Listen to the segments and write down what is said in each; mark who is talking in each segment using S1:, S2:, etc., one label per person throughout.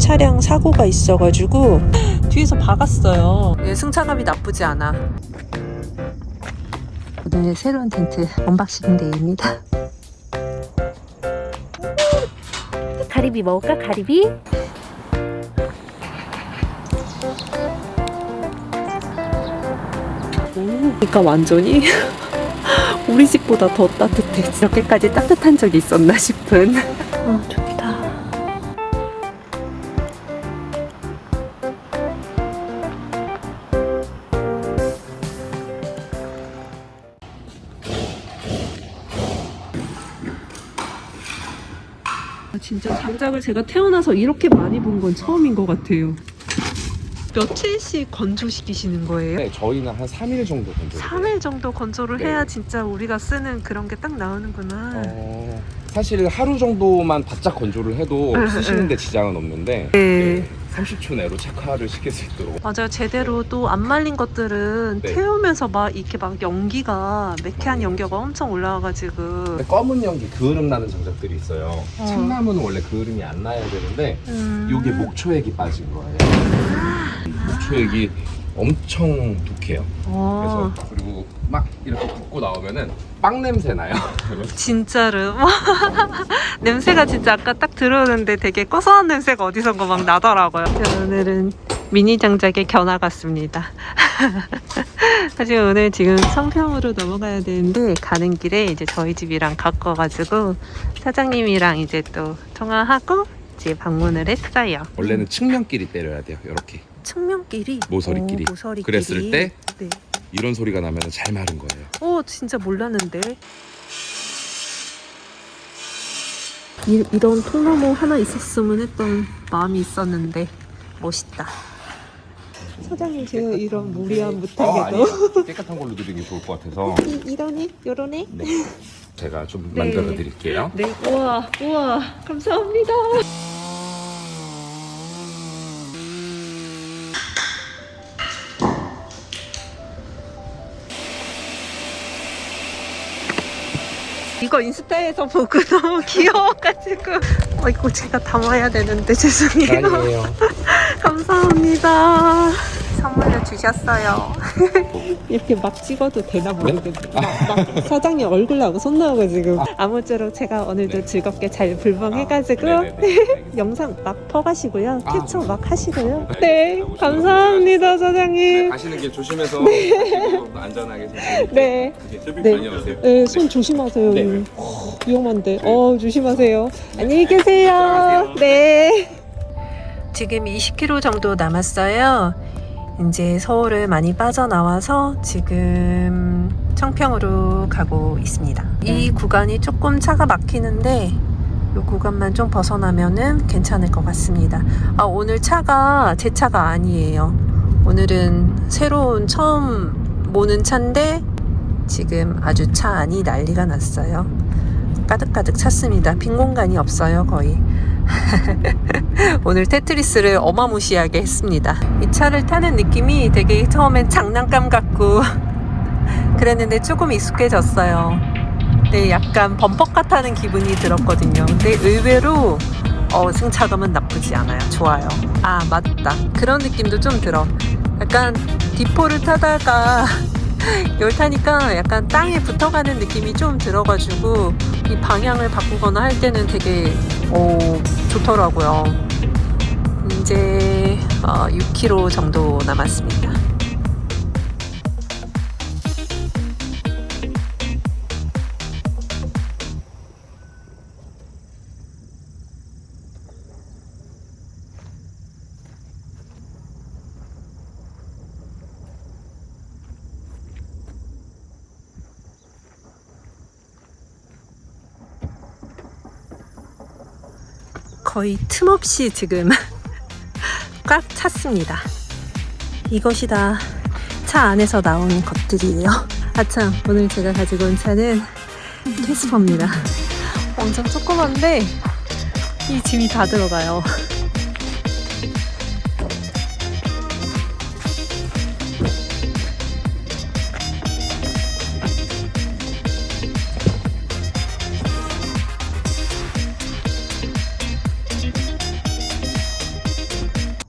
S1: 차량 사고가 있어가지고 뒤에서 박았어요. 승차감이 나쁘지 않아. 오늘 새로운 텐트 언박싱 데이입니다.
S2: 가리비 먹을까? 가리비?
S1: 그러니까 완전히 우리 집보다 더 따뜻해. 이렇게까지 따뜻한 적이 있었나 싶은. 좋다. 진짜 장작을 제가 태어나서 이렇게 많이 본 건 처음인 것 같아요. 며칠씩 건조시키시는 거예요?
S3: 네, 저희는 한 3일 정도 건조.
S1: 3일 정도 건조를
S3: 네.
S1: 해야 진짜 우리가 쓰는 그런 게 딱 나오는구나.
S3: 사실 하루 정도만 바짝 건조를 해도 쓰시는데 지장은 없는데
S1: 네.
S3: 30초 내로 착화를 시킬 수 있도록.
S1: 맞아요. 제대로 또 안 말린 것들은
S3: 네.
S1: 태우면서 막 이렇게 막 연기가 매캐한 연기가 엄청 올라와가지고.
S3: 검은 연기 그을음 나는 장작들이 있어요. 참나무는 원래 그을음이 안 나야 되는데 이게 목초액이 빠진 거예요. 목초액이 엄청 독해요. 그래서 그리고 막 이렇게 붓고 나오면은 빵 냄새 나요.
S1: 진짜로 냄새가 진짜 아까 딱 들어오는데 되게 고소한 냄새가 어디선가 막 나더라고요. 오늘은 미니 장작의 견학 같습니다. 사실 오늘 지금 청평으로 넘어가야 되는데 가는 길에 이제 저희 집이랑 가까워가지고 사장님이랑 이제 또 통화하고 이제 방문을 했어요.
S3: 원래는 측면끼리 때려야 돼요. 이렇게
S1: 측면끼리?
S3: 모서리끼리.
S1: 모서리끼리.
S3: 그랬을 때
S1: 네.
S3: 이런 소리가 나면 잘 마른 거예요.
S1: 진짜 몰랐는데. 이런 통나무 하나 있었으면 했던 마음이 있었는데 멋있다. 사장님 제가 이런 무리한 못하게도
S3: 아니에요. 깨끗한 걸로 드리는 게 좋을 것 같아서
S1: 이런 애? 요런 애?
S3: 네. 제가 좀
S1: 네.
S3: 만들어 드릴게요.
S1: 네. 우와 감사합니다. 이거 인스타에서 보고 너무 귀여워가지고 이거 제가 담아야 되는데 죄송해요.
S3: 아니에요.
S1: 감사합니다. 선물로 주셨어요. 이렇게 막 찍어도 되나 모르겠네. 막 사장님 얼굴 나오고 손 나오고 지금. 아무쪼록 제가 오늘도
S3: 네.
S1: 즐겁게 잘 불멍해가지고 영상 막 퍼가시고요. 캡처 막 하시고요. 네, 감사합니다 사장님.
S3: 가시는 길 조심해서 가시고 안전하게
S1: 네. 네.
S3: 다녀오세요.
S1: 네, 손 조심하세요.
S3: 네.
S1: 위험한데. 조심하세요. 안녕히 계세요. 네. 지금 20km 정도 남았어요. 이제 서울을 많이 빠져나와서 지금 청평으로 가고 있습니다. 이 구간이 조금 차가 막히는데 이 구간만 좀 벗어나면은 괜찮을 것 같습니다. 오늘 차가 제 차가 아니에요. 오늘은 새로운 처음 모는 차인데 지금 아주 차 안이 난리가 났어요. 가득가득 찼습니다. 빈 공간이 없어요 거의. 오늘 테트리스를 어마무시하게 했습니다. 이 차를 타는 느낌이 되게 처음엔 장난감 같고 그랬는데 조금 익숙해졌어요. 네, 약간 범퍼카 타는 기분이 들었거든요. 근데 의외로 승차감은 나쁘지 않아요. 좋아요. 맞다. 그런 느낌도 좀 들어. 약간 디포를 타다가 이걸 타니까 약간 땅에 붙어가는 느낌이 좀 들어가지고 이 방향을 바꾸거나 할 때는 되게 좋더라고요. 이제 6km 정도 남았습니다. 거의 틈없이 지금 꽉 찼습니다. 이것이 다 차 안에서 나온 것들이에요. 아참, 오늘 제가 가지고 온 차는 캐스퍼입니다. 엄청 조그만데 이 짐이 다 들어가요.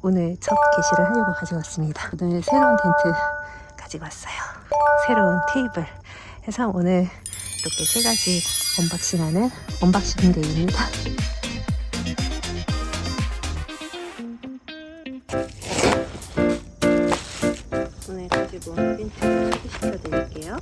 S1: 오늘 첫 게시를 하려고 가져왔습니다. 오늘 새로운 텐트 가지고 왔어요. 새로운 테이블 해서 오늘 이렇게 세 가지 언박싱하는 언박싱 데이입니다. 오늘 가지고 온 텐트 소개시켜 드릴게요.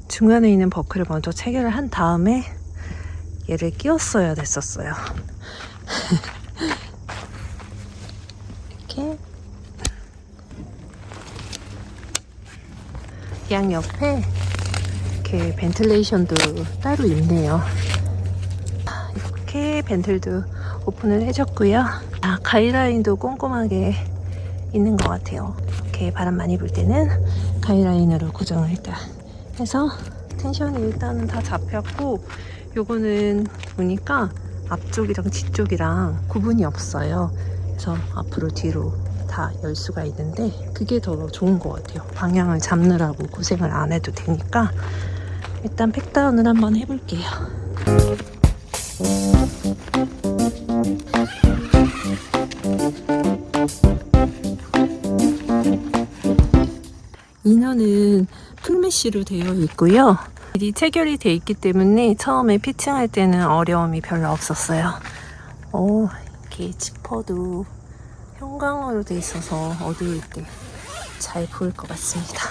S1: 중간에 있는 버클을 먼저 체결을 한 다음에 얘를 끼웠어야 됐었어요. 이렇게 양 옆에 이렇게 벤틸레이션도 따로 있네요. 이렇게 벤틀도 오픈을 해줬고요. 가이라인도 꼼꼼하게 있는 것 같아요. 이렇게 바람 많이 불 때는 가이라인으로 고정을 일단 해서 텐션이 일단은 다 잡혔고, 요거는 보니까 앞쪽이랑 뒤쪽이랑 구분이 없어요. 그래서 앞으로 뒤로 다 열 수가 있는데 그게 더 좋은 것 같아요. 방향을 잡느라고 고생을 안 해도 되니까 일단 팩다운을 한번 해볼게요. 인원은 풀메쉬로 되어 있고요. 미리 체결이 되어 있기 때문에 처음에 피칭할 때는 어려움이 별로 없었어요. 이렇게 지퍼도 형광으로 되어 있어서 어두울 때 잘 보일 것 같습니다.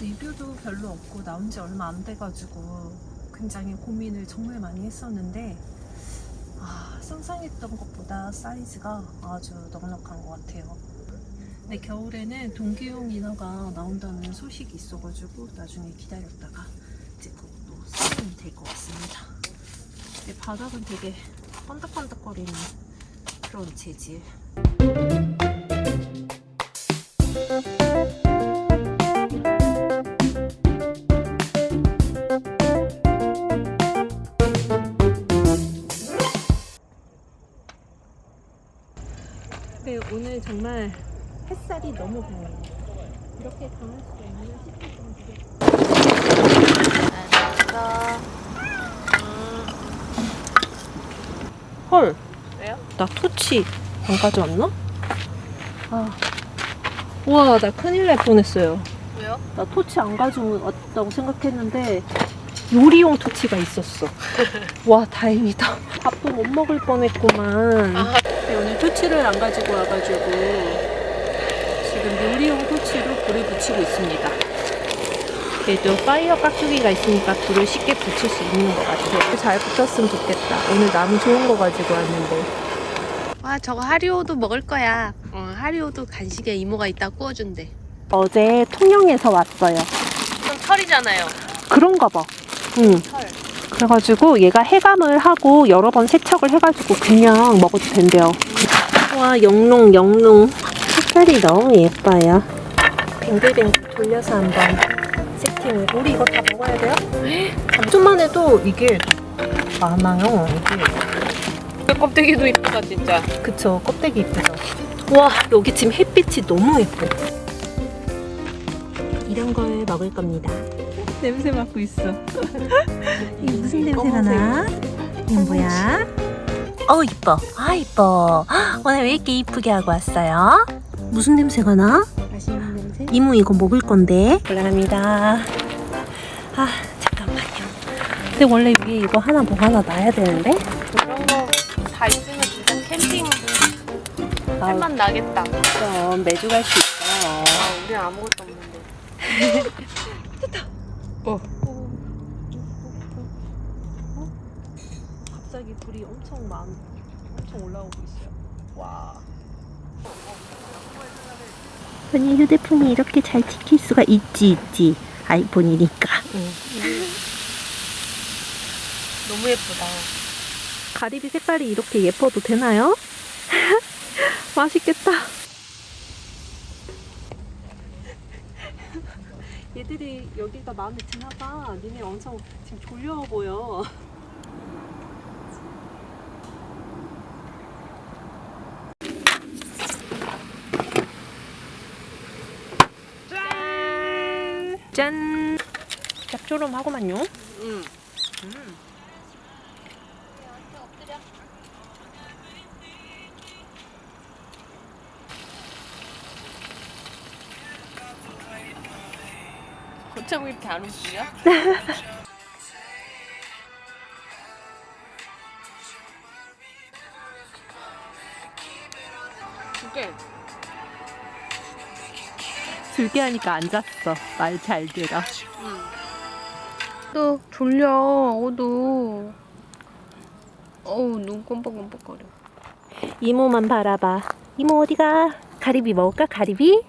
S1: 리뷰도 별로 없고 나온 지 얼마 안 돼가지고 굉장히 고민을 정말 많이 했었는데 상상했던 것보다 사이즈가 아주 넉넉한 것 같아요. 근데 겨울에는 동기용 이너가 나온다는 소식이 있어가지고 나중에 기다렸다가 이제 그것도 쓰면 될 것 같습니다. 근데 바닥은 되게 번득번득거리는 그런 재질. 네, 오늘 정말 햇살이 너무 강해요. 이렇게 강할 수 있는 싶을 정도로. 헐.
S2: 왜요?
S1: 나 토치 안 가져왔나? 우와, 나 큰일 날 뻔했어요.
S2: 왜요?
S1: 나 토치 안 가져왔다고 생각했는데 요리용 토치가 있었어. 와, 다행이다. 밥도 못 먹을 뻔했구만. 네, 오늘 토치를 안 가지고 와가지고 지금 요리용 토치로 불을 붙이고 있습니다. 그래도 파이어 깍두기가 있으니까 불을 쉽게 붙일 수 있는 것 같아요. 잘 붙었으면 좋겠다. 오늘 나무 좋은 거 가지고 왔는데.
S2: 와, 저거 하리오도 먹을 거야. 하리오도 간식에 이모가 이따 구워준대.
S1: 어제 통영에서 왔어요.
S2: 좀 털이잖아요.
S1: 그런가 봐. 응.
S2: 털.
S1: 그래가지고 얘가 해감을 하고 여러 번 세척을 해가지고 그냥 먹어도 된대요. 와, 영롱. 색깔이 너무 예뻐요. 뱅글뱅글 돌려서 한번 세팅을. 우리 이거 다 먹어야 돼요? 잡초만 해도 이게 많아요. 이게.
S2: 껍데기도 이쁘다 진짜.
S1: 그쵸, 껍데기 이쁘죠. 와, 여기 지금 햇빛이 너무 예뻐. 이런 걸 먹을 겁니다. 냄새 맡고 있어. 이게 무슨 냄새가 나? 이건 뭐야? 이뻐. 이뻐. 오늘 왜 이렇게 이쁘게 하고 왔어요? 무슨 냄새가 나?
S2: 맛있는 냄새?
S1: 이모 이거 먹을 건데. 올라갑니다. 잠깐만요. 근데 원래 위에 이거 하나 뭐 하나 놔야 되는데?
S2: 그런 거 다 있으면 진짜 캠핑 할맛 나겠다.
S1: 그럼 매주 갈 수 있어요.
S2: 우리 아무것도 없는데.
S1: 됐다. 갑자기 불이 엄청 엄청 올라오고 있어요. 와.
S4: 아니 휴대폰이 이렇게 잘 찍힐 수가 있지 아이폰이니까.
S2: 너무 예쁘다.
S4: 가리비 색깔이 이렇게 예뻐도 되나요? 맛있겠다.
S1: 얘들이 여기가 마음에 드나 봐. 니네 엄청 지금 졸려 보여.
S4: 짠. 짭조름하고만요.
S2: 어쩜 이렇게 안 웃기냐? 이게
S4: 줄게 하니까 앉았어. 말 잘 들어.
S2: 또 졸려. 어두. 어우 눈 껌뻑껌뻑거려.
S4: 이모만 바라봐. 이모 어디가? 가리비 먹을까? 가리비?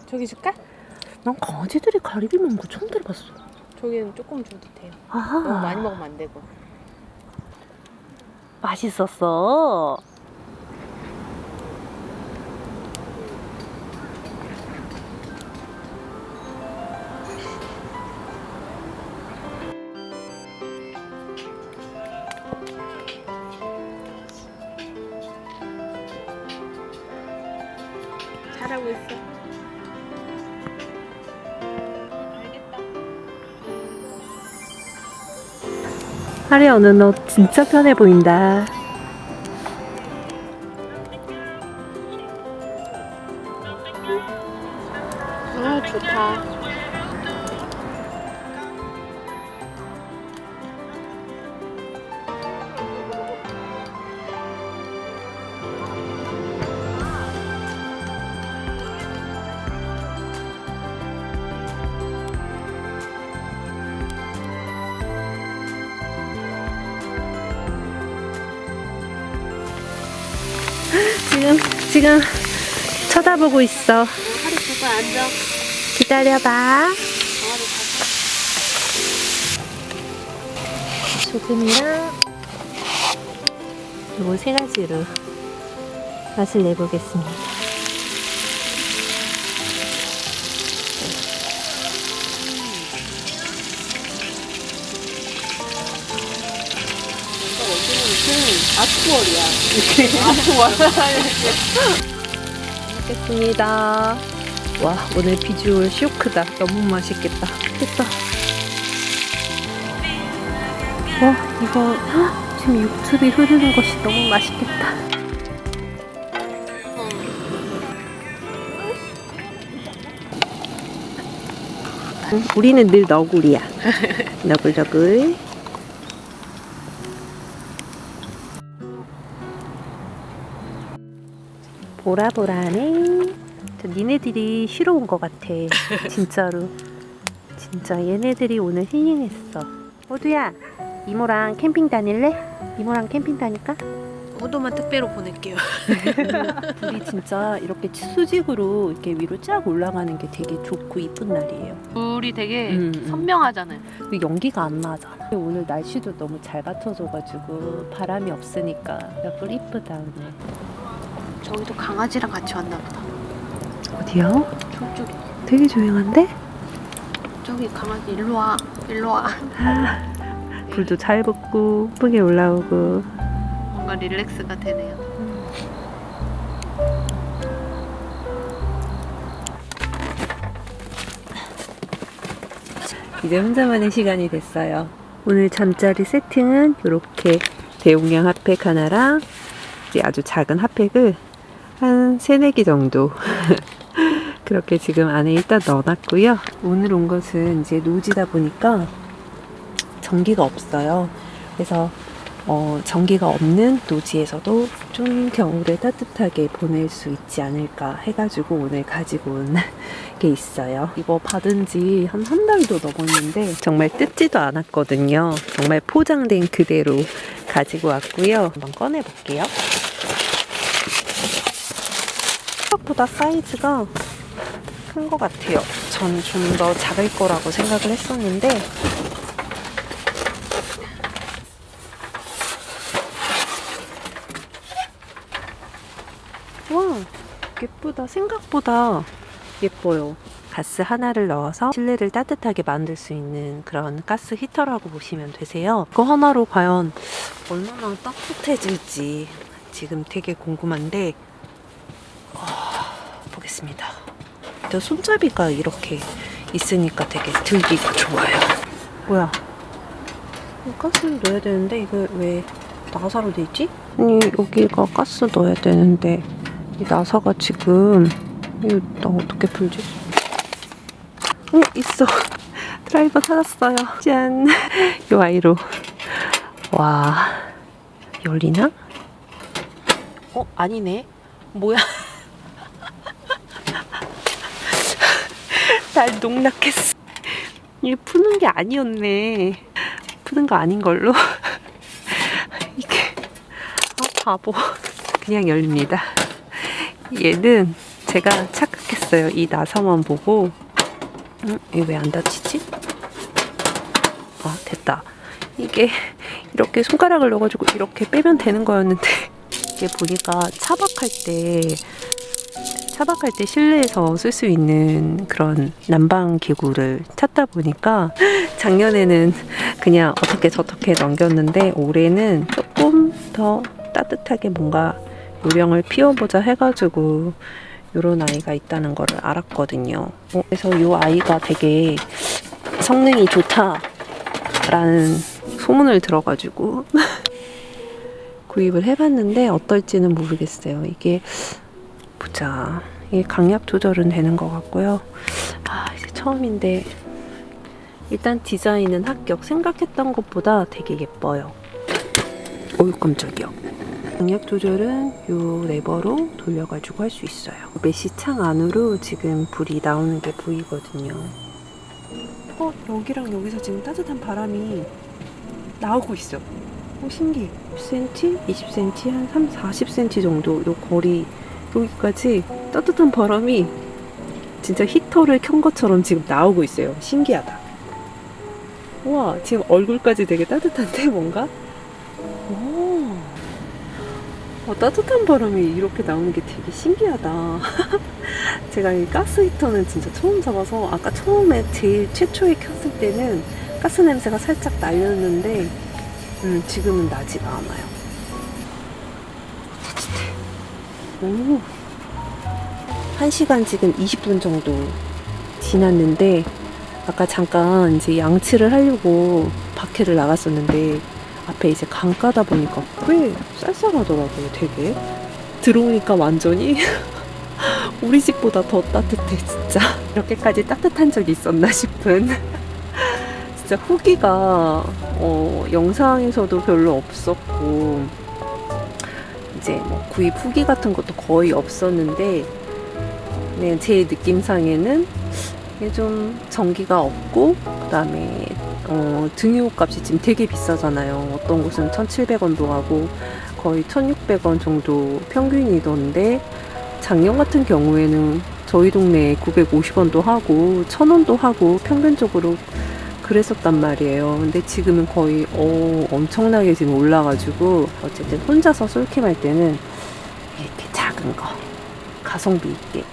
S2: 저기 줄까?
S4: 난 강아지들이 가리비 먹는 거 처음 들어봤어.
S2: 저기는 조금 줘도 돼요.
S4: 아하.
S2: 너무 많이 먹으면 안 되고.
S4: 맛있었어.
S2: 잘하고 있어.
S4: 하리야 오늘 너 진짜 편해 보인다.
S2: 아 좋다.
S4: 지금 쳐다보고 있어.
S2: 하리 보고 앉아.
S4: 기다려봐. 소금이랑 요거 세 가지로 맛을 내보겠습니다.
S2: 아쿠얼이야.
S4: 먹겠습니다. 와 오늘 비주얼 쇼크다. 너무 맛있겠다. 됐다. 와 이거 헉, 지금 육즙이 흐르는 것이 너무 맛있겠다. 우리는 늘 너구리야. 너굴너굴. 보라보라하네. 저 니네들이 쉬러 온 것 같아. 진짜로. 진짜 얘네들이 오늘 힐링했어. 호두야, 이모랑 캠핑 다닐래? 이모랑 캠핑 다닐까?
S2: 호두만 특배로 보낼게요.
S4: 불이 진짜 이렇게 수직으로 이렇게 위로 쫙 올라가는 게 되게 좋고 이쁜 날이에요.
S2: 불이 되게
S4: 음.
S2: 선명하잖아요.
S4: 그 연기가 안 나잖아. 오늘 날씨도 너무 잘 갖춰져가지고 바람이 없으니까 약간 이쁘다 오늘.
S2: 저기도 강아지랑 같이 왔나 보다.
S4: 어디요?
S2: 저쪽에.
S4: 되게 조용한데?
S2: 저기 강아지 일로 와. 일로 와.
S4: 불도 잘 붙고 예쁘게 올라오고.
S2: 뭔가 릴렉스가 되네요.
S4: 이제 혼자만의 시간이 됐어요. 오늘 잠자리 세팅은 이렇게 대용량 핫팩 하나랑 이제 아주 작은 핫팩을 한 3-4개 정도 그렇게 지금 안에 일단 넣어놨고요. 오늘 온 것은 이제 노지다 보니까 전기가 없어요. 그래서 전기가 없는 노지에서도 좀 겨울에 따뜻하게 보낼 수 있지 않을까 해가지고 오늘 가지고 온 게 있어요. 이거 받은 지 한 달도 넘었는데 정말 뜯지도 않았거든요. 정말 포장된 그대로 가지고 왔고요. 한번 꺼내 볼게요. 생각보다 사이즈가 큰 것 같아요. 전 좀 더 작을 거라고 생각을 했었는데 와, 예쁘다. 생각보다 예뻐요. 가스 하나를 넣어서 실내를 따뜻하게 만들 수 있는 그런 가스 히터라고 보시면 되세요. 그거 하나로 과연 얼마나 따뜻해질지 지금 되게 궁금한데 보겠습니다. 일단 손잡이가 이렇게 있으니까 되게 들기가 좋아요. 뭐야? 가스를 넣어야 되는데 이거 왜 나사로 돼 있지? 아니 여기가 가스 넣어야 되는데 이 나사가 지금 이거 나 어떻게 풀지? 있어. 드라이버 찾았어요. 짠. 요 아이로. 와. 열리나? 아니네. 뭐야? 날 농락했어. 이게 푸는 게 아니었네. 푸는 거 아닌 걸로. 이게 바보. 그냥 열립니다. 얘는 제가 착각했어요. 이 나사만 보고 이게 왜 안 닫히지? 됐다. 이게 이렇게 손가락을 넣어가지고 이렇게 빼면 되는 거였는데 이게 보니까 차박할 때 실내에서 쓸 수 있는 그런 난방 기구를 찾다 보니까 작년에는 그냥 어떻게 저렇게 넘겼는데 올해는 조금 더 따뜻하게 뭔가 요령을 피워보자 해가지고 요런 아이가 있다는 거를 알았거든요. 그래서 요 아이가 되게 성능이 좋다라는 소문을 들어가지고 구입을 해봤는데 어떨지는 모르겠어요. 이게 보자. 이게 강약 조절은 되는 것 같고요. 이제 처음인데 일단 디자인은 합격. 생각했던 것보다 되게 예뻐요. 어이 깜짝이야. 강약 조절은 요 레버로 돌려가지고 할 수 있어요. 메시 창 안으로 지금 불이 나오는 게 보이거든요. 여기랑 여기서 지금 따뜻한 바람이 나오고 있어. 신기해. 10cm, 20cm, 한 3, 40cm 정도 요 거리 여기까지 따뜻한 바람이 진짜 히터를 켠 것처럼 지금 나오고 있어요. 신기하다. 우와, 지금 얼굴까지 되게 따뜻한데 뭔가? 따뜻한 바람이 이렇게 나오는 게 되게 신기하다. 제가 이 가스 히터는 진짜 처음 잡아서 아까 처음에 제일 최초에 켰을 때는 가스 냄새가 살짝 날렸는데 지금은 나지가 않아요. 따뜻해. 1시간 지금 20분 정도 지났는데 아까 잠깐 이제 양치를 하려고 밖에를 나갔었는데 앞에 이제 강가다 보니까 꽤 쌀쌀하더라고요. 되게 들어오니까 완전히 우리 집보다 더 따뜻해. 진짜 이렇게까지 따뜻한 적이 있었나 싶은 진짜 후기가 영상에서도 별로 없었고 이제 뭐 구입 후기 같은 것도 거의 없었는데 그냥 제 느낌상에는 이게 좀 전기가 없고 그 다음에 등유 값이 지금 되게 비싸잖아요. 어떤 곳은 1,700원도 하고 거의 1,600원 정도 평균이던데 작년 같은 경우에는 저희 동네에 950원도 하고 1,000원도 하고 평균적으로 그랬었단 말이에요. 근데 지금은 거의 엄청나게 지금 올라가지고 어쨌든 혼자서 솔캠할 때는 이렇게 작은 거 가성비 있게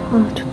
S1: 좋다.